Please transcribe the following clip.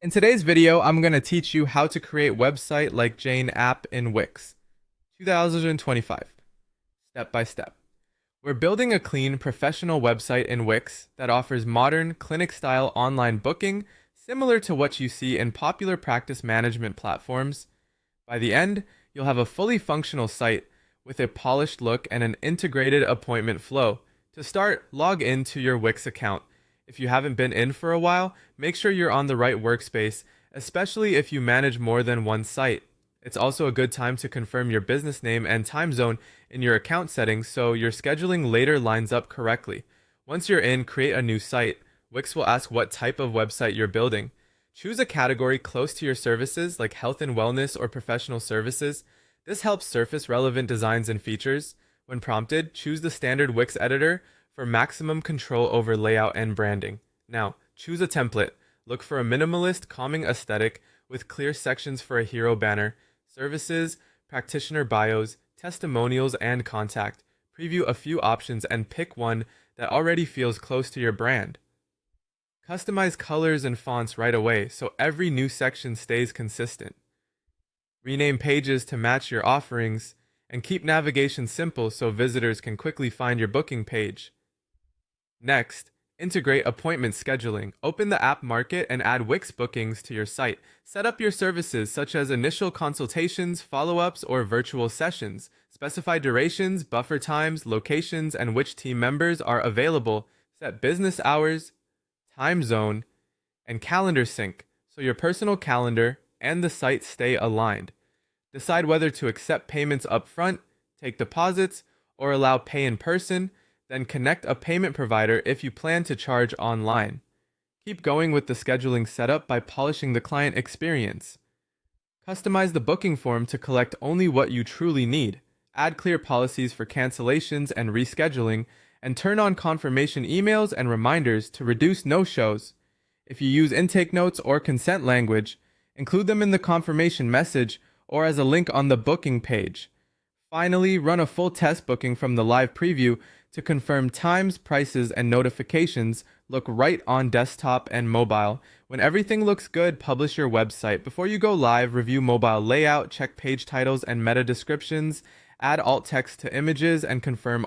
In today's video, I'm going to teach you how to create website like Jane app in Wix 2025, step by step. We're building a clean, professional website in Wix that offers modern, clinic-style online booking similar to what you see in popular practice management platforms. By the end, you'll have a fully functional site with a polished look and an integrated appointment flow. To start, log into your Wix account. If you haven't been in for a while, make sure you're on the right workspace, especially if you manage more than one site. It's also a good time to confirm your business name and time zone in your account settings so your scheduling later lines up correctly. Once you're in, create a new site. Wix will ask what type of website you're building. Choose a category close to your services like health and wellness or professional services. This helps surface relevant designs and features. When prompted, choose the standard Wix editor for maximum control over layout and branding. Now, choose a template. Look for a minimalist, calming aesthetic with clear sections for a hero banner, services, practitioner bios, testimonials, and contact. Preview a few options and pick one that already feels close to your brand. Customize colors and fonts right away so every new section stays consistent. Rename pages to match your offerings, and keep navigation simple so visitors can quickly find your booking page. Next, integrate appointment scheduling. Open the app market and add Wix bookings to your site. Set up your services such as initial consultations, follow-ups, or virtual sessions. Specify durations, buffer times, locations, and which team members are available. Set business hours, time zone, and calendar sync so your personal calendar and the site stay aligned. Decide whether to accept payments upfront, take deposits, or allow pay in person. Then connect a payment provider if you plan to charge online. Keep going with the scheduling setup by polishing the client experience. Customize the booking form to collect only what you truly need. Add clear policies for cancellations and rescheduling, and turn on confirmation emails and reminders to reduce no-shows. If you use intake notes or consent language, include them in the confirmation message or as a link on the booking page. Finally, run a full test booking from the live preview to confirm times, prices, and notifications. Look right on desktop and mobile. When everything looks good, publish your website. Before you go live, review mobile layout, check page titles and meta descriptions, add alt text to images, and confirm